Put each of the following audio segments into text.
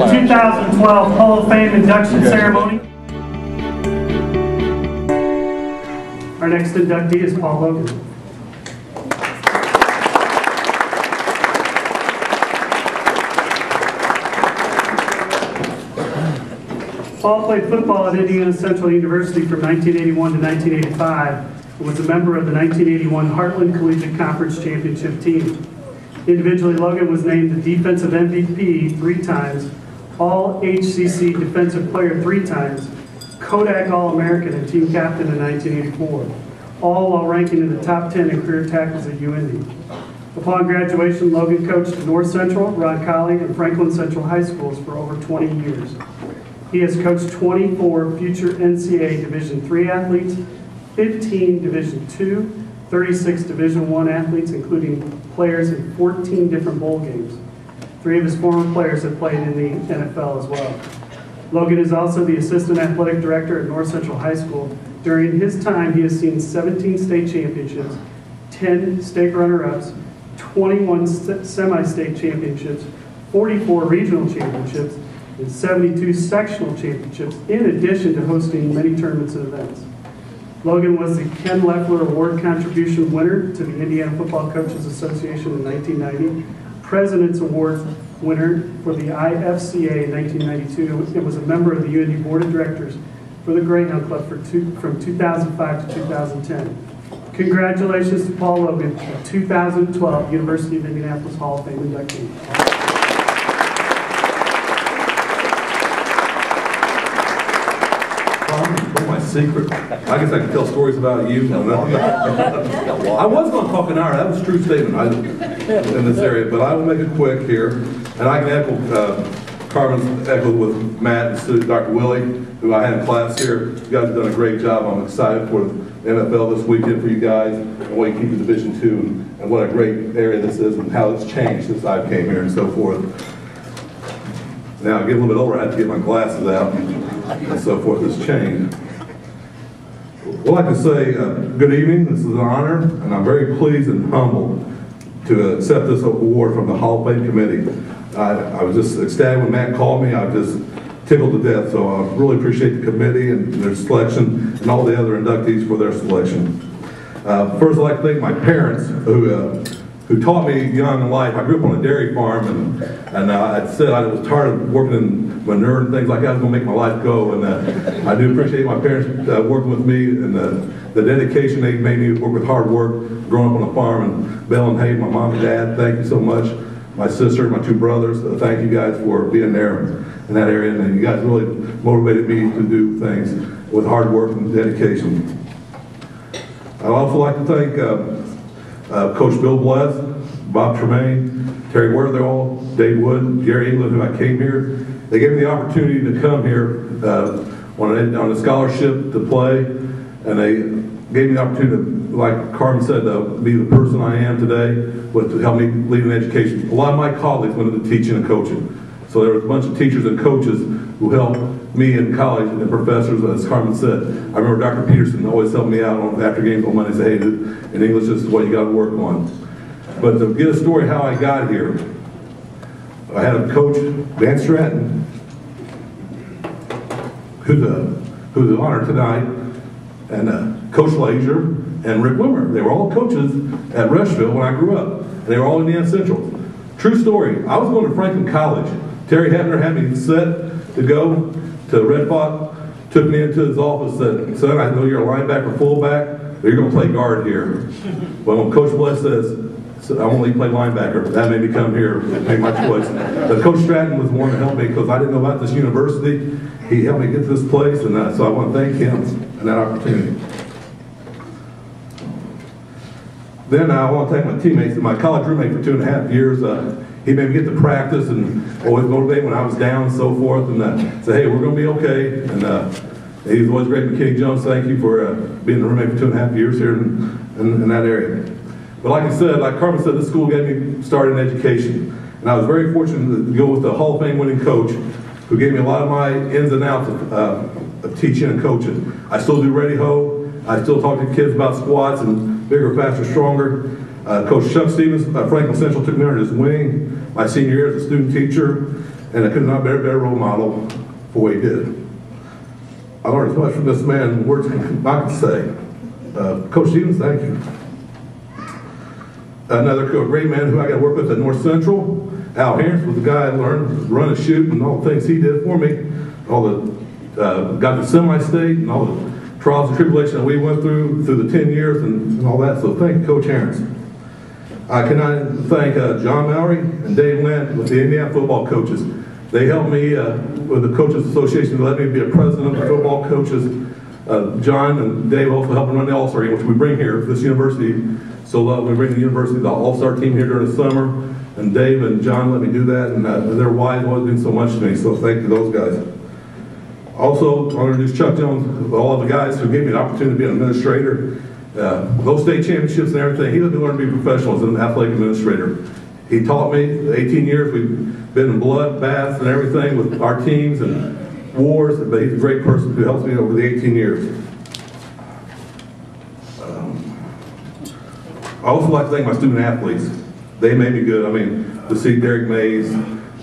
the 2012 Hall of Fame induction ceremony. Our next inductee is Paul Loggan. Paul played football at Indiana Central University from 1981 to 1985 and was a member of the 1981 Heartland Collegiate Conference Championship team. Individually, Loggan was named the Defensive MVP 3 times, All-HCC Defensive Player 3 times, Kodak All-American and Team Captain in 1984, all while ranking in the top 10 in career tackles at UIndy. Upon graduation, Loggan coached North Central, Roncalli, and Franklin Central High Schools for over 20 years. He has coached 24 future NCAA Division III athletes, 15 Division II, 36 Division I athletes, including players in 14 different bowl games. 3 of his former players have played in the NFL as well. Loggan is also the Assistant Athletic Director at North Central High School. During his time, he has seen 17 state championships, 10 state runner-ups, 21 semi-state championships, 44 regional championships, and 72 sectional championships, in addition to hosting many tournaments and events. Loggan was the Ken Leffler Award Contribution winner to the Indiana Football Coaches Association in 1990, President's Award winner for the IFCA in 1992, and was a member of the UIndy Board of Directors for the Greyhound Club from 2005 to 2010. Congratulations to Paul Loggan, the 2012 University of Indianapolis Hall of Fame inductee. My secret. I guess I can tell stories about you. I was going to talk an hour. That was a true statement in this area, but I will make it quick here. And I can echo Carmen's echo with Matt and Dr. Willie, who I had in class here. You guys have done a great job. I'm excited for the NFL this weekend for you guys and what you keep in Division II and what a great area this is and how it's changed since I came here and so forth. Now, I get a little bit older, I have to get my glasses out and so forth. It's changed. Well, I can say good evening. This is an honor, and I'm very pleased and humbled to accept this award from the Hall of Fame Committee. I was just ecstatic when Matt called me. I was just tickled to death, so I really appreciate the committee and their selection and all the other inductees for their selection. First, I'd like to thank my parents who taught me young in life. I grew up on a dairy farm, and I said I was tired of working in manure and things like that. I was going to make my life go, and I do appreciate my parents working with me and the dedication they made me work with hard work, growing up on a farm and baling hay. My mom and dad, thank you so much. My sister, my 2 brothers, thank you guys for being there in that area, and you guys really motivated me to do things with hard work and dedication. I'd also like to thank Coach Bill Bless, Bob Tremaine, Terry Werthall, Dave Wood, Jerry England, who I came here. They gave me the opportunity to come here on a scholarship to play, and they gave me the opportunity to, like Carmen said, to be the person I am today, but to help me lead in education. A lot of my colleagues went into teaching and coaching. So there was a bunch of teachers and coaches who helped me in college, and professors, as Carmen said. I remember Dr. Peterson always helped me out after games on Monday, say, hey, in English, this is what you got to work on. But to get a story how I got here, I had a coach, Dan Stratton, who's an honor tonight, and Coach Lazier and Rick Wimmer. They were all coaches at Rushville when I grew up, and they were all Indiana Central. True story, I was going to Franklin College. Terry Hebner had me set to go to Red Fox, took me into his office and said, son, I know you're a linebacker, fullback, but you're going to play guard here. But when Coach Bless says, I want to play linebacker, that made me come here and make my choice. But Coach Stratton was the one to help me because I didn't know about this university. He helped me get to this place, and so I want to thank him and that opportunity. Then I want to thank my teammates and my college roommate for 2.5 years. He made me get to practice and always motivate when I was down and so forth, and say, hey, we're going to be okay. And he was always great. McKinney Jones, thank you for being the roommate for 2.5 years here in that area. But like I said, like Carmen said, this school got me started in education. And I was very fortunate to go with the Hall of Fame winning coach who gave me a lot of my ins and outs of teaching and coaching. I still do Ready Ho. I still talk to kids about squats and bigger, faster, stronger. Coach Chuck Stevens, Franklin Central, took me under his wing my senior year as a student teacher. and I could not be a better role model for what he did. I learned as much from this man, words I can say. Coach Stevens, thank you. Another great man who I got to work with at North Central, Al Harris, was the guy I learned to run and shoot and all the things he did for me. All the got to semi-state and all the trials and tribulations that we went through the 10 years and all that. So thank you, Coach Harris. I cannot thank John Mowry and Dave Lent with the Indiana football coaches. They helped me with the Coaches Association to let me be a president of the football coaches. John and Dave also helped me run the All-Star game, which we bring here, this university. So we bring the university, the All-Star team here during the summer. And Dave and John let me do that, and their wives always mean so much to me. So thank you to those guys. Also, I want to introduce Chuck Jones, all of the guys who gave me an opportunity to be an administrator. Those state championships and everything, he let me learn to be professional as an athletic administrator. He taught me 18 years, we've been in blood baths and everything with our teams and wars, but he's a great person who helps me over the 18 years. I also like to thank my student athletes. They made me good. I mean, to see Derek Mays,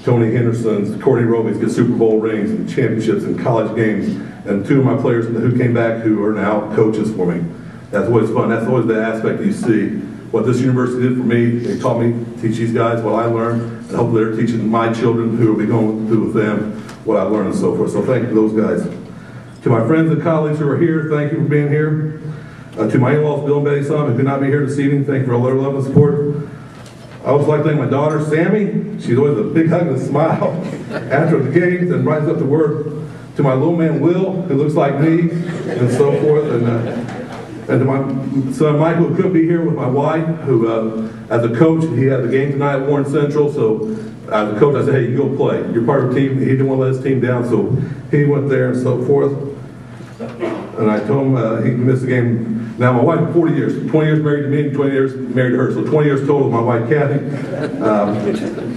Tony Henderson, Courtney Robies get Super Bowl rings and championships and college games, and two of my players who came back who are now coaches for me. That's always fun. That's always the aspect you see. What this university did for me, they taught me to teach these guys what I learned, and hopefully they're teaching my children who will be going through with them what I learned and so forth. So thank you to those guys. To my friends and colleagues who are here, thank you for being here. To my in-laws, Bill and Betty Son, who could not be here this evening, thank you for all their love and support. I also like to thank my daughter, Sammy. She's always a big hug and a smile after the games and writes up the word. To my little man, Will, who looks like me, and so forth. And to my son, Michael, who couldn't be here with my wife, who, as a coach, he had the game tonight at Warren Central. So as a coach, I said, hey, you go play. You're part of the team. He didn't want to let his team down, so he went there and so forth. And I told him he missed the game. Now, my wife, 40 years, 20 years married to me, and 20 years married to her, so 20 years total with my wife, Kathy.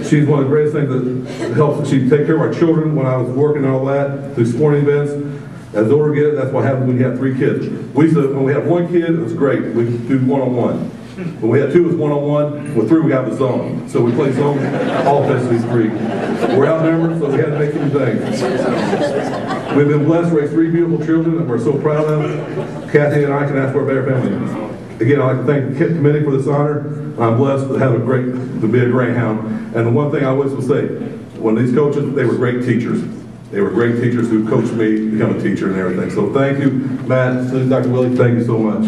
She's one of the greatest things that helps. She take care of our children when I was working and all that, through sporting events. As the older get, that's what happens when you have 3 kids. We used to, when we had 1 kid, it was great. We could do one-on-one. When we had 2, it was one-on-one. With 3, we got the zone. So we play zone all of these 3. We're outnumbered, so we had to make some things. We've been blessed to raise 3 beautiful children that we're so proud of. Kathy and I can ask for a better family. Again, I'd like to thank the committee for this honor. I'm blessed to be a Greyhound. And the one thing I always will say, when these coaches, they were great teachers. They were great teachers who coached me to become a teacher and everything. So thank you, Matt, Dr. Willie, thank you so much.